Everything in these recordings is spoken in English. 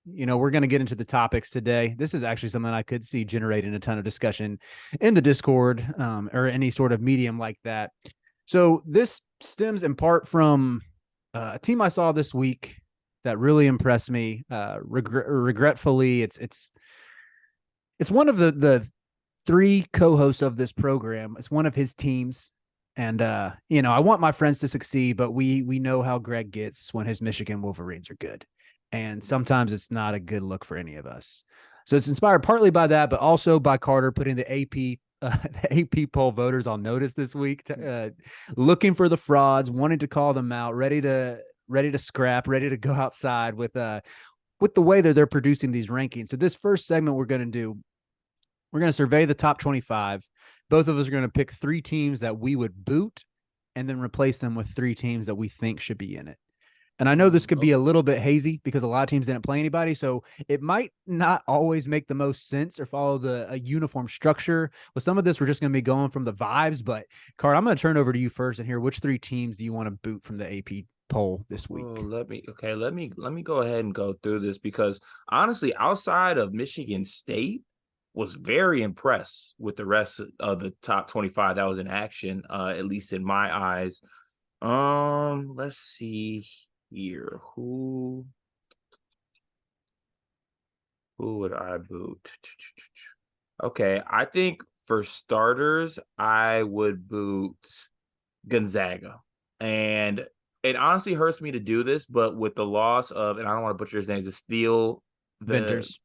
we're going to get into the topics today. This is actually something I could see generating a ton of discussion in the Discord or any sort of medium like that. So this stems in part from a team I saw this week that really impressed me. Regretfully, it's one of the three co-hosts of this program. It's one of his teams. And I want my friends to succeed, but we know how Greg gets when his Michigan Wolverines are good. And sometimes it's not a good look for any of us. So it's inspired partly by that, but also by Carter putting the AP poll voters on notice this week, looking for the frauds, wanting to call them out, ready to scrap, ready to go outside with the way that they're producing these rankings. So this first segment we're going to survey the top 25. Both of us are going to pick three teams that we would boot and then replace them with three teams that we think should be in it. And I know this could be a little bit hazy because a lot of teams didn't play anybody, so it might not always make the most sense or follow a uniform structure. With some of this, we're just going to be going from the vibes. But, Card, I'm going to turn over to you first and hear which three teams do you want to boot from the AP poll this week? Let me go ahead and go through this because, honestly, outside of Michigan State, was very impressed with the rest of the top 25 that was in action, at least in my eyes. Let's see here. Who would I boot? Okay, I think for starters, I would boot Gonzaga. And it honestly hurts me to do this, but with the loss of, and I don't want to butcher his name, the Steel Venters,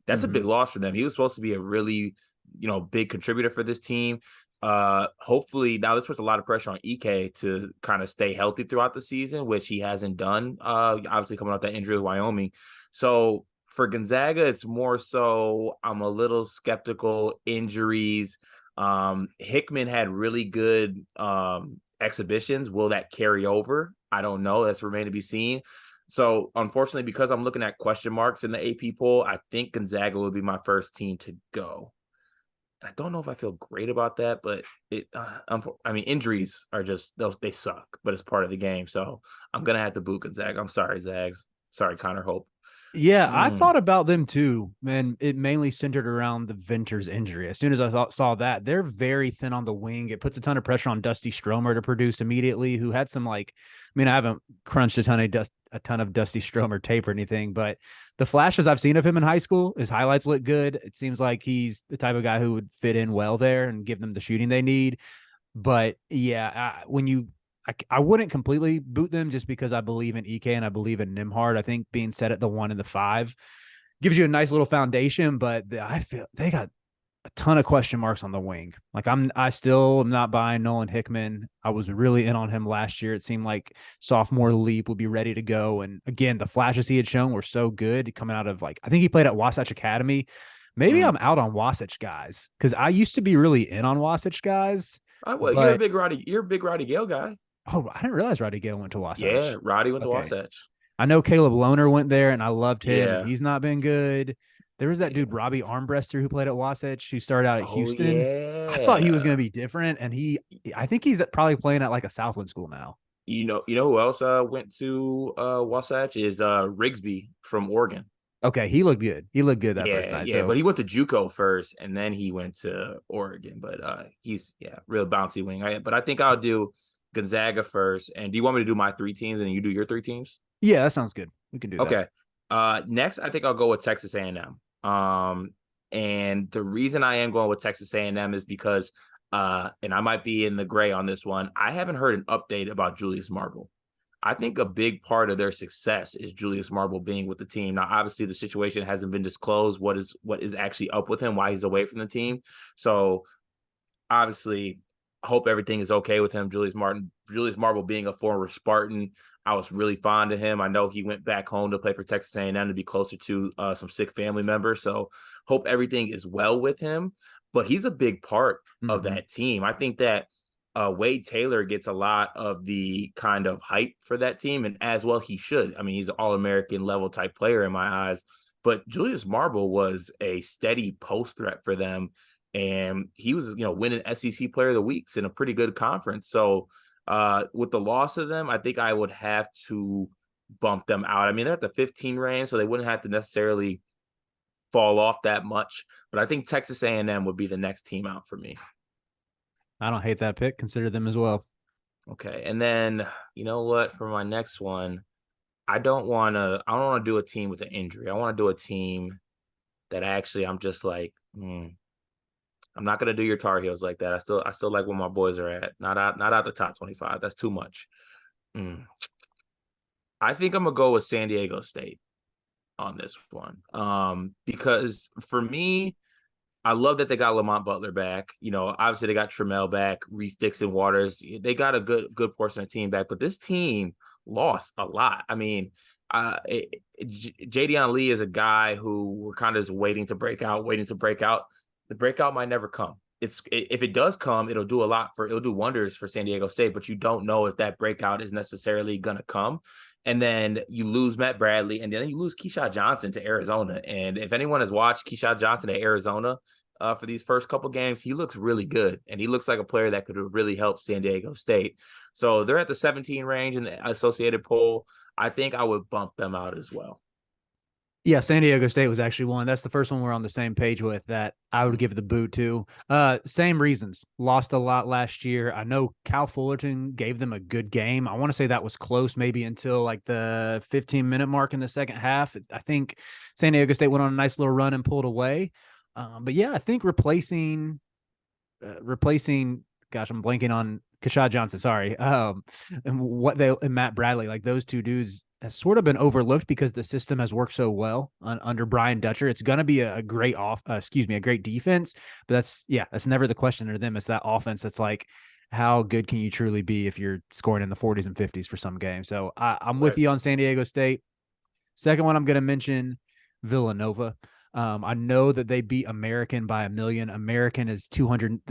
that's a big loss for them. He was supposed to be a really, big contributor for this team. Hopefully now this puts a lot of pressure on EK to kind of stay healthy throughout the season, which he hasn't done, obviously coming off that injury with Wyoming. So for Gonzaga, it's more so I'm a little skeptical. Injuries. Hickman had really good exhibitions. Will that carry over? I don't know. That's remain to be seen. So, unfortunately, because I'm looking at question marks in the AP poll, I think Gonzaga will be my first team to go. I don't know if I feel great about that, but injuries are just they suck, but it's part of the game. So I'm gonna have to boot Gonzaga. I'm sorry, Zags. Sorry, Connor Hope. Yeah, I thought about them too, man. It mainly centered around the Venters injury. As soon as I saw that, they're very thin on the wing. It puts a ton of pressure on Dusty Stromer to produce immediately, who had some I haven't crunched a ton of Dusty Stromer tape or anything, but the flashes I've seen of him in high school, his highlights look good. It seems like he's the type of guy who would fit in well there and give them the shooting they need. But yeah, I wouldn't completely boot them just because I believe in EK and I believe in Nimhard. I think being set at the 1 and the 5 gives you a nice little foundation, but I feel they got a ton of question marks on the wing. I still am not buying Nolan Hickman. I was really in on him last year. It seemed like sophomore leap would be ready to go. And again, the flashes he had shown were so good coming out of I think he played at Wasatch Academy. Maybe I'm out on Wasatch guys because I used to be really in on Wasatch guys. You're a big Roddy Gale guy. Oh, I didn't realize Roddy Gale went to Wasatch. Yeah, Roddy went to Wasatch. I know Caleb Lohner went there, and I loved him. Yeah. He's not been good. There was that dude, Robbie Armbrester, who played at Wasatch, who started out at Houston. Yeah. I thought he was going to be different, and I think he's probably playing at a Southland school now. You know who else went to Wasatch is Rigsby from Oregon. Okay, he looked good. He looked good that first night. Yeah, but he went to JUCO first, and then he went to Oregon. But he's real bouncy wing. But I think I'll do Gonzaga first. And do you want me to do my three teams and then you do your three teams? Yeah, that sounds good. We can do that. Okay. Next, I think I'll go with Texas A&M. And the reason I am going with Texas A&M is because, and I might be in the gray on this one, I haven't heard an update about Julius Marble. I think a big part of their success is Julius Marble being with the team. Now, obviously, the situation hasn't been disclosed. What is actually up with him, why he's away from the team. So, obviously, hope everything is okay with him. Julius Marble being a former Spartan, I was really fond of him. I know he went back home to play for Texas A&M to be closer to some sick family members. So, hope everything is well with him. But he's a big part of that team. I think that Wade Taylor gets a lot of the kind of hype for that team, and as well he should. I mean, he's an All-American level type player in my eyes. But Julius Marble was a steady post threat for them, and he was, winning SEC Player of the Weeks in a pretty good conference. So with the loss of them, I think I would have to bump them out. I mean, they're at the 15 range, so they wouldn't have to necessarily fall off that much. But I think Texas A&M would be the next team out for me. I don't hate that pick. Consider them as well. Okay, and then you know what? For my next one, I don't want to do a team with an injury. I want to do a team that actually I'm just like, I'm not gonna do your Tar Heels like that. I still like where my boys are at. Not out the top 25. That's too much. Mm. I think I'm gonna go with San Diego State on this one. Because for me, I love that they got Lamont Butler back. You know, obviously they got Trammell back, Reese Dixon Waters. They got a good portion of the team back, but this team lost a lot. I mean, Jadion Lee is a guy who we're kind of just waiting to break out, waiting to break out. The breakout might never come. If it does come, it'll do wonders for San Diego State, but you don't know if that breakout is necessarily gonna come. And then you lose Matt Bradley, and then you lose Keyshawn Johnson to Arizona. And if anyone has watched Keyshawn Johnson at Arizona for these first couple games, he looks really good, and he looks like a player that could really help San Diego State. So they're at the 17 range in the Associated poll. I think I would bump them out as well. Yeah, San Diego State was actually one. That's the first one we're on the same page with that I would give the boot to. Same reasons. Lost a lot last year. I know Cal Fullerton gave them a good game. I want to say that was close maybe until like the 15-minute mark in the second half. I think San Diego State went on a nice little run and pulled away. But yeah, I think replacing gosh, I'm blanking on Kashad Johnson, sorry. And Matt Bradley, like those two dudes has sort of been overlooked because the system has worked so well under Brian Dutcher. It's going to be a great a great defense, but that's never the question to them. It's that offense that's like, how good can you truly be if you're scoring in the 40s and 50s for some games? So I'm with Right. you on San Diego State. Second one I'm going to mention Villanova. I know that they beat American by a million. American is the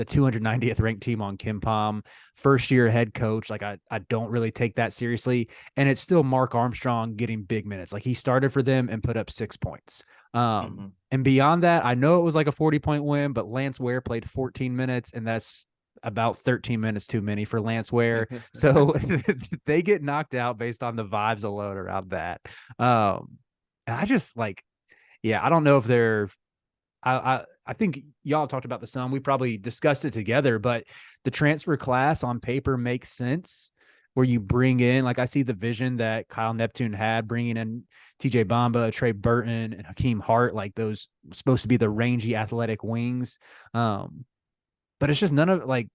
290th ranked team on KenPom. First year head coach. Like I don't really take that seriously. And it's still Mark Armstrong getting big minutes. Like he started for them and put up 6 points. And beyond that, I know it was like a 40-point win, but Lance Ware played 14 minutes, and that's about 13 minutes too many for Lance Ware. So they get knocked out based on the vibes alone around that. And I just like, yeah, I don't know if they're. I think y'all talked about the Sun. We probably discussed it together, but the transfer class on paper makes sense. Where you bring in, like I see the vision that Kyle Neptune had, bringing in TJ Bamba, Trey Burton, and Hakeem Hart, like those supposed to be the rangy athletic wings. But it's just none of like.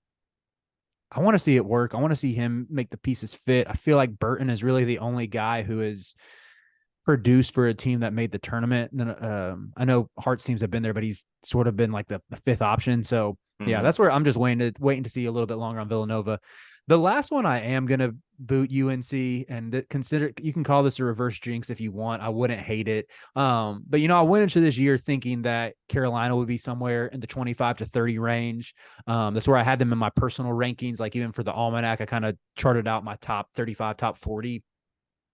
I want to see it work. I want to see him make the pieces fit. I feel like Burton is really the only guy who is produced for a team that made the tournament. I know Hart's teams have been there, but he's sort of been like the fifth option. So yeah, that's where I'm just waiting to see a little bit longer on Villanova. The last one I am going to boot UNC, and consider, you can call this a reverse jinx if you want. I wouldn't hate it. But I went into this year thinking that Carolina would be somewhere in the 25 to 30 range. That's where I had them in my personal rankings. Like even for the Almanac, I kind of charted out my top 35, top 40.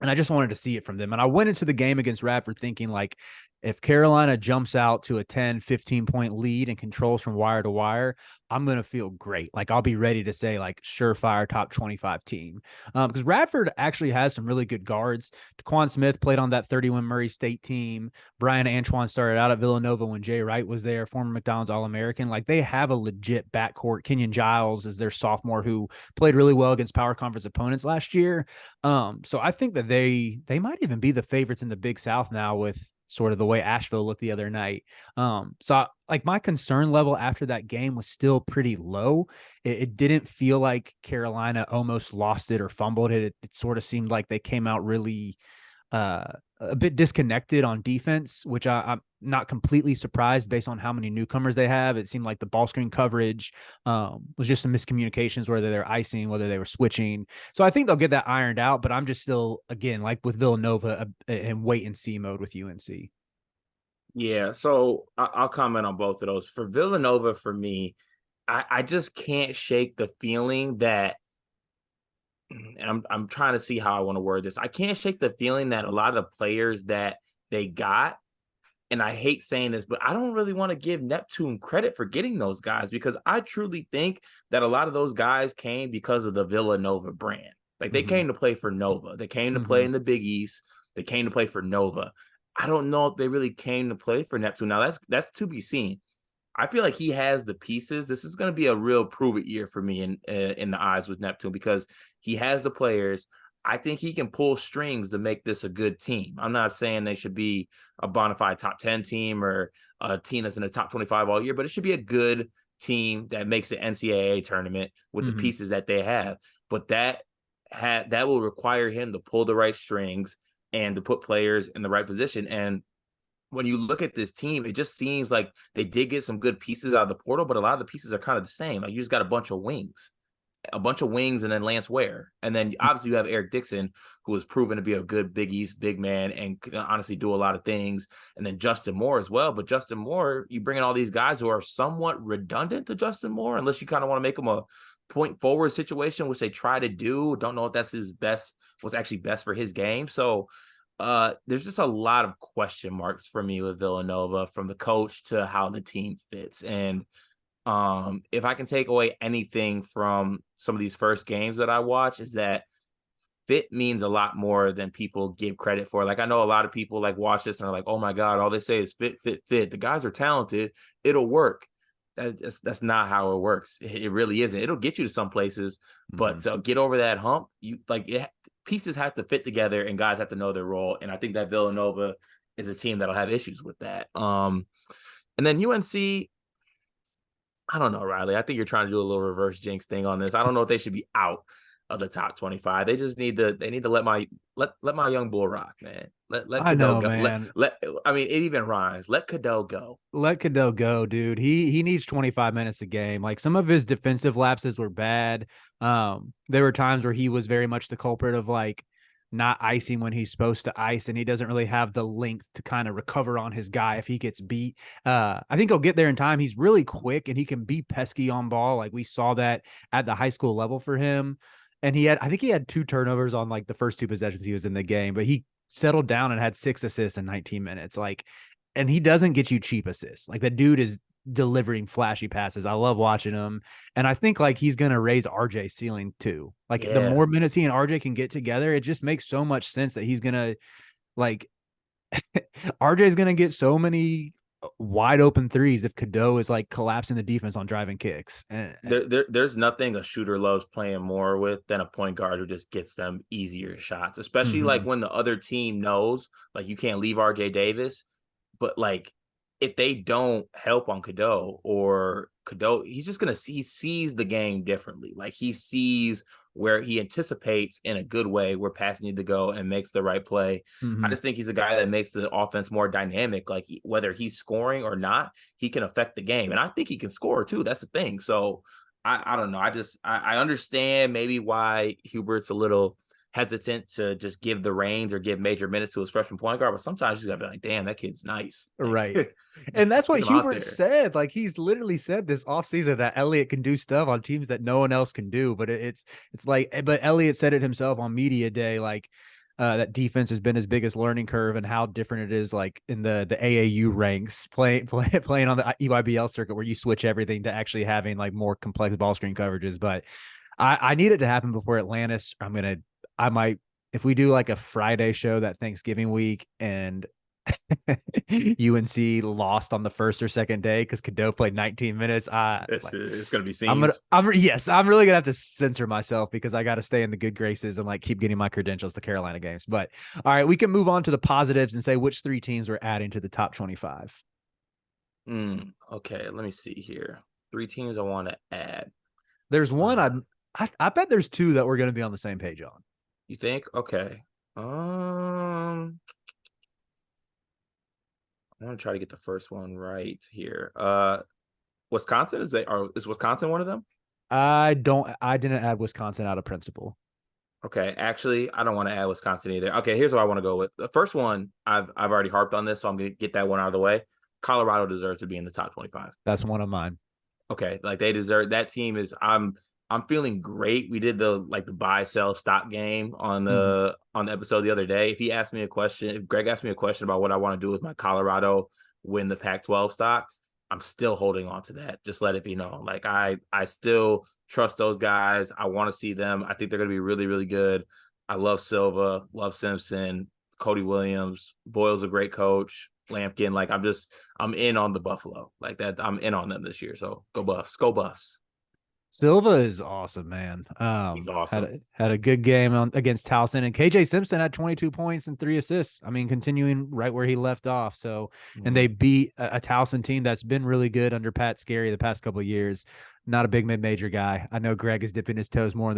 And I just wanted to see it from them. And I went into the game against Radford thinking, like, if Carolina jumps out to a 10, 15-point lead and controls from wire to wire, I'm going to feel great. Like, I'll be ready to say, like, surefire top 25 team. Because Radford actually has some really good guards. Daquan Smith played on that 31 Murray State team. Brian Antoine started out at Villanova when Jay Wright was there, former McDonald's All-American. Like, they have a legit backcourt. Kenyon Giles is their sophomore who played really well against power conference opponents last year. So I think that they might even be the favorites in the Big South now with sort of the way Asheville looked the other night. Like my concern level after that game was still pretty low. It didn't feel like Carolina almost lost it or fumbled it. It sort of seemed like they came out really a bit disconnected on defense, which I'm not completely surprised based on how many newcomers they have. It seemed like the ball screen coverage was just some miscommunications, whether they're icing, whether they were switching. So I think they'll get that ironed out, but I'm just still, again, like with Villanova, in wait and see mode with UNC. Yeah, so I'll comment on both of those. For Villanova, for me, I just can't shake the feeling that, and I'm trying to see how I want to word this. I can't shake the feeling that a lot of the players that they got, and I hate saying this, but I don't really want to give Neptune credit for getting those guys, because I truly think that a lot of those guys came because of the Villanova brand. Like they came to play for Nova. They came to play in the Big East. They came to play for Nova. I don't know if they really came to play for Neptune. Now that's to be seen. I feel like he has the pieces. This is going to be a real prove it year for me in the eyes with Neptune because he has the players. I think he can pull strings to make this a good team. I'm not saying they should be a bona fide top 10 team or a team that's in the top 25 all year, but it should be a good team that makes the NCAA tournament with the pieces that they have. But that will require him to pull the right strings and to put players in the right position. And when you look at this team, it just seems like they did get some good pieces out of the portal, but a lot of the pieces are kind of the same. Like you just got a bunch of wings, and then Lance Ware. And then obviously you have Eric Dixon, who has proven to be a good Big East big man and can honestly do a lot of things. And then Justin Moore as well. But Justin Moore, you bring in all these guys who are somewhat redundant to Justin Moore, unless you kind of want to make him a point forward situation, which they try to do. Don't know if that's what's actually best for his game. So there's just a lot of question marks for me with Villanova, from the coach to how the team fits. And if I can take away anything from some of these first games that I watch, is that fit means a lot more than people give credit for. Like I know a lot of people like watch this and are like, oh my God, all they say is fit, fit, fit. The guys are talented. It'll work. That's not how it works. It really isn't. It'll get you to some places, but to get over that hump, pieces have to fit together and guys have to know their role. And I think that Villanova is a team that'll have issues with that. And then UNC, I don't know, Riley. I think you're trying to do a little reverse jinx thing on this. I don't know if they should be out of the top 25. They just need to let my young bull rock, man. Let I Cadeau know, go. man. I mean, it even rhymes. Let Cadeau go. Let Cadeau go, dude. He needs 25 minutes a game. Like some of his defensive lapses were bad. There were times where he was very much the culprit of like not icing when he's supposed to ice, and he doesn't really have the length to kind of recover on his guy if he gets beat. I think he'll get there in time. He's really quick and he can be pesky on ball. Like we saw that at the high school level for him. And I think he had 2 turnovers on like the first 2 possessions he was in the game, but he settled down and had 6 assists in 19 minutes. Like, and he doesn't get you cheap assists. Like the dude is delivering flashy passes. I love watching him. And I think like he's going to raise RJ's ceiling too. Like the more minutes he and RJ can get together, it just makes so much sense that he's going to like RJ's going to get so many wide open threes if Cadeau is like collapsing the defense on driving kicks. And there's nothing a shooter loves playing more with than a point guard who just gets them easier shots, especially like when the other team knows like you can't leave RJ Davis, but like if they don't help on Cadeau, he's just gonna he sees the game differently. Like he sees where he anticipates in a good way where passing need to go and makes the right play. I just think he's a guy that makes the offense more dynamic. Like whether he's scoring or not, he can affect the game. And I think he can score too. That's the thing. So I don't know. I understand maybe why Hubert's a little hesitant to just give the reins or give major minutes to his freshman point guard, but sometimes you gotta be like, damn, that kid's nice. Right. And that's what Hubert said. Like he's literally said this offseason that Elliott can do stuff on teams that no one else can do. But it's like, but Elliott said it himself on media day, like that defense has been his biggest learning curve and how different it is like in the AAU ranks playing on the EYBL circuit where you switch everything to actually having like more complex ball screen coverages. But I need it to happen before Atlantis. I might, if we do like a Friday show that Thanksgiving week and UNC lost on the first or second day because Cadeau played 19 minutes. It's going to be scenes. I'm really going to have to censor myself because I got to stay in the good graces and like keep getting my credentials to Carolina games. But all right, we can move on to the positives and say which 3 teams we're adding to the top 25. Okay, let me see here. 3 teams I want to add. There's one I bet there's 2 that we're going to be on the same page on. You think? Okay. I want to try to get the first one right here. Wisconsin, is Wisconsin one of them? I didn't add Wisconsin out of principle. Okay, actually, I don't want to add Wisconsin either. Okay, here's what I want to go with. The first one, I've already harped on this, so I'm going to get that one out of the way. Colorado deserves to be in the top 25. That's one of mine. Okay, like they deserve. That team is. I'm feeling great. We did the buy, sell, stock game on the episode the other day. If Greg asked me a question about what I want to do with my Colorado win the Pac-12 stock, I'm still holding on to that. Just let it be known. Like I still trust those guys. I want to see them. I think they're going to be really, really good. I love Silva, love Simpson, Cody Williams. Boyle's a great coach. Lampkin, like I'm in on the Buffalo. Like that, I'm in on them this year. So go Buffs, go Buffs. Silva is awesome, man. He's Had awesome. had a good game against Towson, and KJ Simpson had 22 points and 3 assists. I mean, continuing right where he left off. So, and Mm-hmm. they beat a Towson team that's been really good under Pat Scarry the past couple of years. Not a big mid-major guy. I know Greg is dipping his toes more in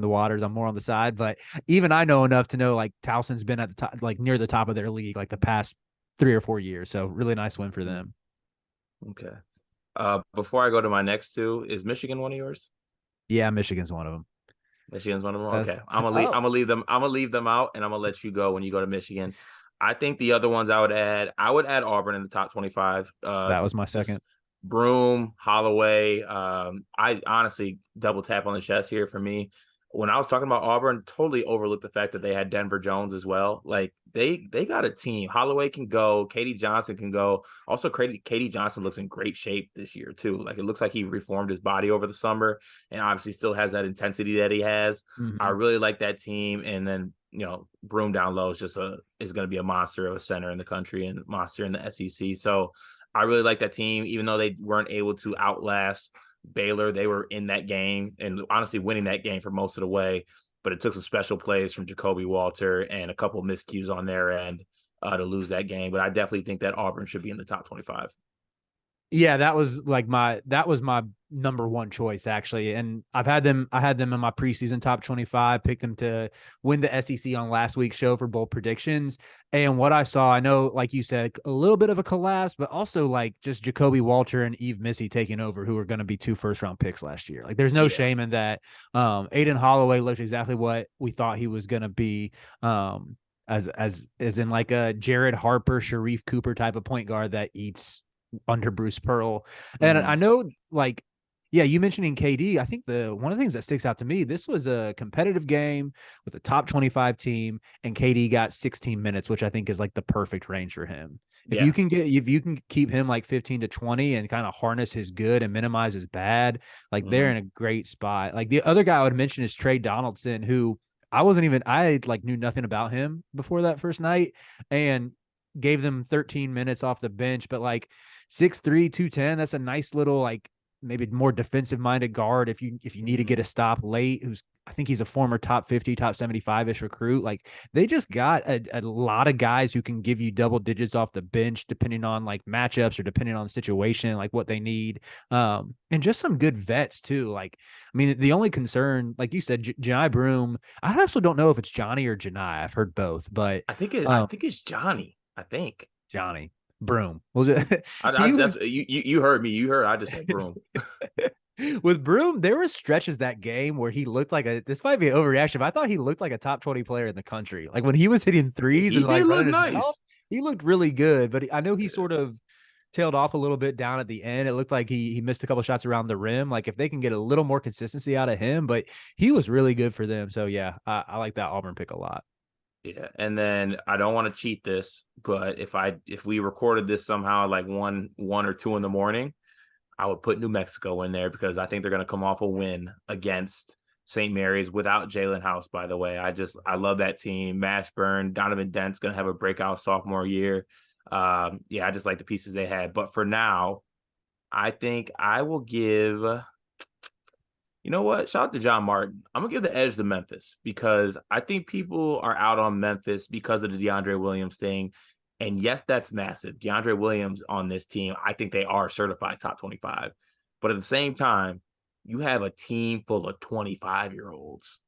the waters. I'm more on the side, but even I know enough to know like Towson's been at the top, like near the top of their league, like the past 3 or 4 years. So, really nice win for them. Okay. Before I go to my next two, is Michigan one of yours? Yeah, Michigan's one of them. Michigan's one of them. That's, Okay, I'm gonna leave. oh, I'm gonna leave them. I'm gonna leave them out, and I'm gonna let you go when you go to Michigan. I think the other ones I would add. I would add Auburn in the top 25. that was my Just second. Broom, Holloway. I honestly double tap on the chest here for me. When I was talking about Auburn, totally overlooked the fact that they had Denver Jones as well. Like they got a team. Holloway can go. Katie Johnson can go. Also, Katie Johnson looks in great shape this year too. Like it looks like he reformed his body over the summer, and obviously still has that intensity that he has. I Mhm. really like that team. And then Broom down low is is going to be a monster of a center in the country and monster in the SEC. So I really like that team, even though they weren't able to outlast Baylor. They were in that game and honestly winning that game for most of the way. But it took some special plays from Jacoby Walter and a couple of miscues on their end to lose that game. But I definitely think that Auburn should be in the top 25. Yeah, that was my number one choice actually. And I had them in my preseason top 25, picked them to win the SEC on last week's show for bold predictions. And what I saw, I know, like you said, a little bit of a collapse, but also like just Jacoby Walter and Eve Missy taking over, who are going to be 2 first-round picks last year. Like there's no Yeah. shame in that. Aiden Holloway looked exactly what we thought he was going to be. As in like a Jared Harper, Sharif Cooper type of point guard that eats under Bruce Pearl. And Mm-hmm. I know, like, yeah, you mentioning KD, I think the one of the things that sticks out to me, this was a competitive game with a top 25 team, and KD got 16 minutes, which I think is like the perfect range for him. Yeah. If you can keep him like 15 to 20 and kind of harness his good and minimize his bad, like they're Mm-hmm. in a great spot. Like the other guy I would mention is Trey Donaldson, who I like knew nothing about him before that first night and gave them 13 minutes off the bench, but like 6'3", 210. That's a nice little like maybe more defensive minded guard if you need to get Mm-hmm. a stop late. Who's I think he's a former top 50, top 75 ish recruit. Like they just got a lot of guys who can give you double digits off the bench depending on like matchups or depending on the situation, like what they need. And just some good vets too. Like I mean, the only concern, like you said, Jani Broom. I also don't know if it's Johnny or Janai. I've heard both, but I um, think it's Johnny. I think. Johnny Broom. Well, he That's was you heard me. You heard I just said Broom. with Broom. There were stretches that game where he looked like this might be an overreaction, but I thought he looked like a top 20 player in the country. Like when he was hitting threes He and did like look running his mouth, nice. he looked really good. But I know he sort of tailed off a little bit down at the end. It looked like he missed a couple shots around the rim. Like if they can get a little more consistency out of him, but he was really good for them. So yeah, I like that Auburn pick a lot. Yeah, and then I don't want to cheat this, but if we recorded this somehow like one or two in the morning, I would put New Mexico in there because I think they're going to come off a win against St. Mary's without Jalen House. By the way, I love that team. Mashburn, Donovan Dent's going to have a breakout sophomore year. Yeah, I just like the pieces they had. But for now, I think I will give. You know what? Shout out to John Martin. I'm gonna give the edge to Memphis because I think people are out on Memphis because of the DeAndre Williams thing. And yes, that's massive. DeAndre Williams on this team, I think they are certified top 25. But at the same time, you have a team full of 25-year-olds.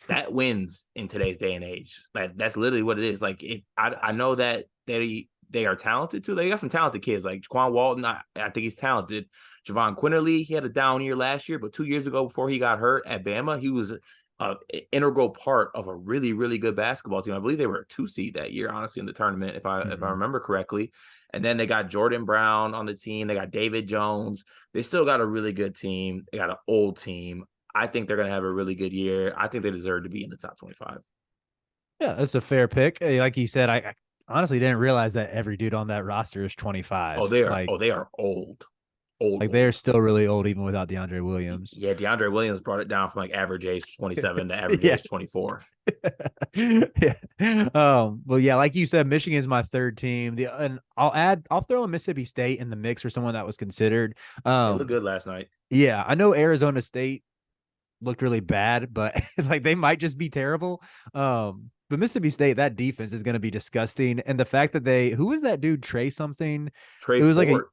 That wins in today's day and age. That's literally what it is. Like I know that they are talented too. They got some talented kids like Jaquan Walton. I think he's talented. Javon Quinterly, he had a down year last year, but 2 years ago before he got hurt at Bama, he was an integral part of a really, really good basketball team. I believe they were a 2 seed that year, honestly, in the tournament, if I Mhm. remember correctly. And then they got Jordan Brown on the team. They got David Jones. They still got a really good team. They got an old team. I think they're going to have a really good year. I think they deserve to be in the top 25. Yeah, that's a fair pick. Like you said, I honestly didn't realize that every dude on that roster is 25. Like They are old. old Like they're old. still really old even without DeAndre Williams. Yeah, DeAndre Williams brought it down from like average age 27 to average Yeah. age 24. Yeah. Well, yeah, like you said, Michigan is my third team. And I'll throw in Mississippi State in the mix for someone that was considered. They looked Um, good last night. yeah, I know Arizona State looked really bad, but like they might just be terrible. But Mississippi State, that defense is going to be disgusting. And the fact that who was that dude, Trey something? Trey It was like Ford,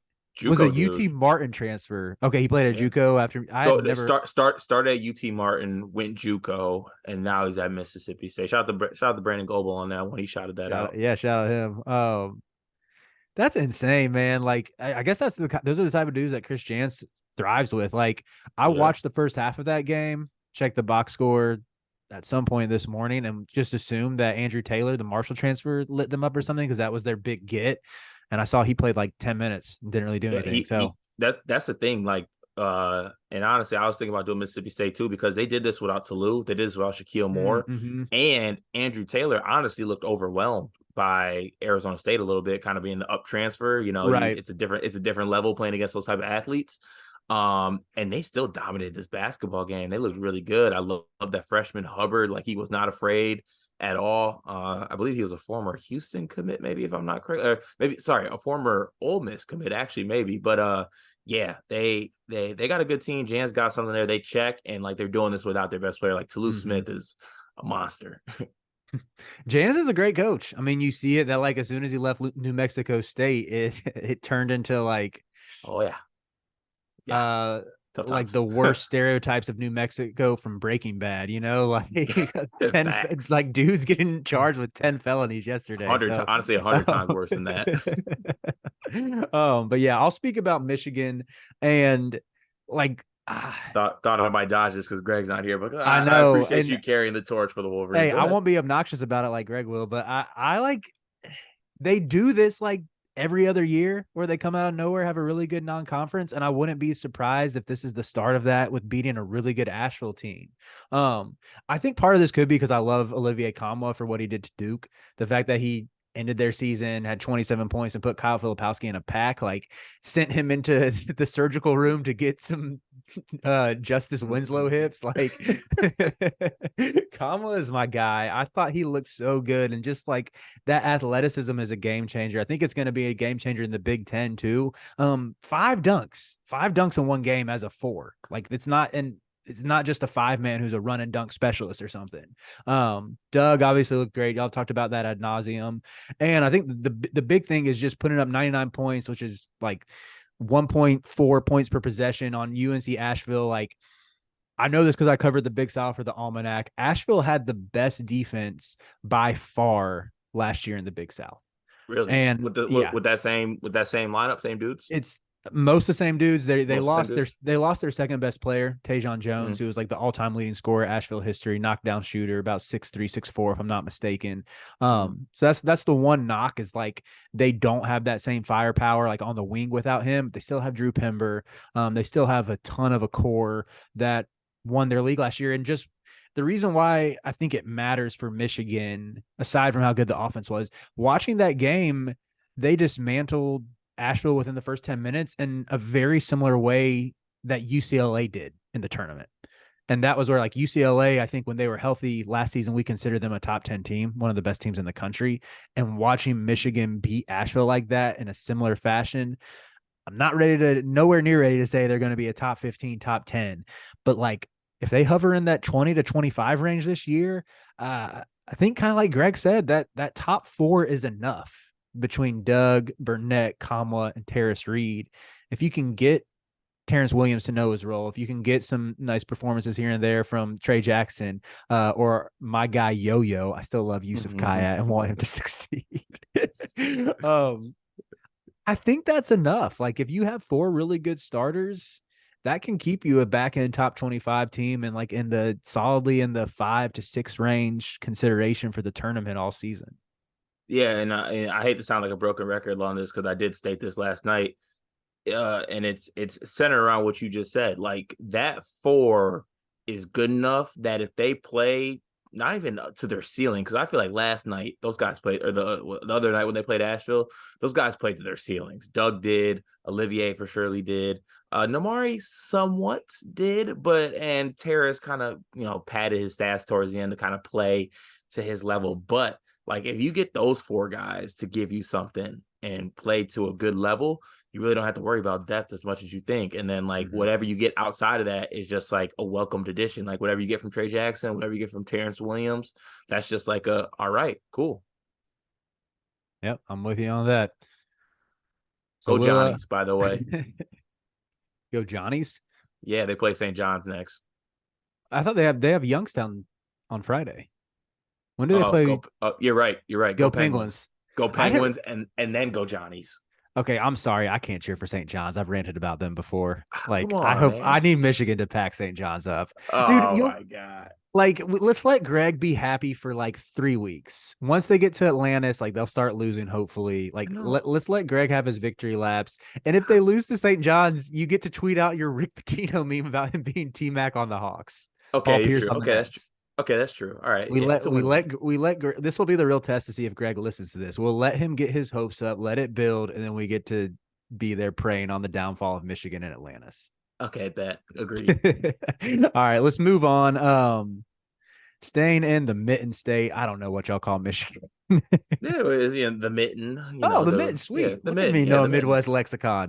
was a JUCO UT dude. Martin transfer. Okay, he played at Yeah. JUCO after I had So never. started at UT Martin, went JUCO, and now he's at Mississippi State. Shout out to Brandon Goebel on that one. He shouted that out. Shout out him. That's insane, man. Like, I guess those are the type of dudes that Chris Jans thrives with. Like, I Yeah. watched the first half of that game, checked the box score at some point this morning, and just assumed that Andrew Taylor, the Marshall transfer, lit them up or something because that was their big get. And I saw he played like 10 minutes and didn't really do Yeah, anything. So that's the thing. Like, and honestly, I was thinking about doing Mississippi State too because they did this without Tolu, they did this without Shaquille Moore, mm-hmm. and Andrew Taylor. Honestly, looked overwhelmed by Arizona State a little bit, kind of being the up transfer. You know, Right. it's a different level playing against those type of athletes. And they still dominated this basketball game. They looked really good. I love that freshman Hubbard. Like he was not afraid at all. I believe he was a former Houston commit, maybe if I'm not correct, or maybe a former Ole Miss commit, actually, maybe. But yeah, they got a good team. Jan's got something there. They check and like they're doing this without their best player. Like Toulouse Smith is a monster. Jans is a great coach. I mean, you see it that like as soon as he left New Mexico State, it turned into like Oh yeah, tough like times. the worst stereotypes of New Mexico from Breaking Bad, like 10, it's like dudes getting charged with 10 felonies yesterday. So honestly, 100 times worse than that. But yeah, I'll speak about Michigan and like thought I might dodge this because Greg's not here, but I I know, appreciate and you carrying the torch for the Wolverines. hey, Go I ahead. won't be obnoxious about it like Greg will, but I like they do this like every other year where they come out of nowhere, have a really good non-conference, and I wouldn't be surprised if this is the start of that with beating a really good Asheville team. I think part of this could be because I love Olivier Kamwa for what he did to Duke. The fact that he ended their season, had 27 points, and put Kyle Filipowski in a pack, like sent him into the surgical room to get some Justice Winslow hips. Like Kamala is my guy. I thought he looked so good, and just like that athleticism is a game changer. I think it's going to be a game changer in the Big Ten too. 5 dunks in one game as a 4. Like it's not just a 5-man who's a run and dunk specialist or something. Doug obviously looked great. Y'all talked about that ad nauseum. And I think the big thing is just putting up 99 points, which is like 1.4 points per possession on UNC Asheville. Like, I know this because I covered the Big South for the Almanac. Asheville had the best defense by far last year in the Big South. Really? And with that same lineup, same dudes? It's most the same dudes. They lost their second best player, Tajon Jones, who was like the all-time leading scorer Asheville history, knockdown shooter, about 6'3", 6'4", if I'm not mistaken. So that's the one knock is like they don't have that same firepower like on the wing without him. They still have Drew Pember. They still have a ton of a core that won their league last year. And just the reason why I think it matters for Michigan, aside from how good the offense was, watching that game, they dismantled Asheville within the first 10 minutes in a very similar way that UCLA did in the tournament. And that was where like UCLA, I think when they were healthy last season, we considered them a top 10 team, one of the best teams in the country. And watching Michigan beat Asheville like that in a similar fashion, I'm nowhere near ready to say they're going to be a top 15, top 10. But like if they hover in that 20 to 25 range this year, I think kind of like Greg said, that top 4 is enough between Doug, Burnett, Kamwa, and Terrace Reed. If you can get Terrence Williams to know his role, if you can get some nice performances here and there from Trey Jackson or my guy Yo-Yo, I still love Yusuf Kayat and want him to succeed. I think that's enough. Like if you have 4 really good starters, that can keep you a back end top 25 team and like solidly in the 5 to 6 range consideration for the tournament all season. Yeah, and I hate to sound like a broken record on this because I did state this last night. And it's centered around what you just said. Like that 4 is good enough that if they play not even to their ceiling, because I feel like last night those guys played, or the other night when they played Asheville, those guys played to their ceilings. Doug did, Olivier for surely did, Namari somewhat did, and Terrace kind of padded his stats towards the end to kind of play to his level. But like if you get those four guys to give you something and play to a good level, you really don't have to worry about depth as much as you think. And then like whatever you get outside of that is just like a welcomed addition. Like whatever you get from Trey Jackson, whatever you get from Terrence Williams, that's just like all right, cool. Yep, I'm with you on that. So Go we'll Johnnies, by the way. go Johnny's. Yeah, they play St. John's next. I thought they have Youngstown on Friday. When do they play? Go. You're right. You're right. Go Penguins. Go Penguins, and then go Johnnies. Okay, I'm sorry. I can't cheer for St. John's. I've ranted about them before. Like, Come on, I hope man. I need Michigan to pack St. John's up. Oh Dude, my God. like, let's let Greg be happy for like 3 weeks. Once they get to Atlantis, like they'll start losing, hopefully. Like, let's let Greg have his victory laps. And if they lose to St. John's, you get to tweet out your Rick Pitino meme about him being T-Mac on the Hawks. Okay, you're true. Okay, that's true. Okay, that's true. All right. We let this will be the real test to see if Greg listens to this. We'll let him get his hopes up, let it build, and then we get to be there preying on the downfall of Michigan and Atlantis. Okay, that agreed. All right, let's move on. Staying in the Mitten State. I don't know what y'all call Michigan. Yeah, it was, the mitten. The mitten, sweet. Yeah, the Look mitten. at me, Midwest lexicon.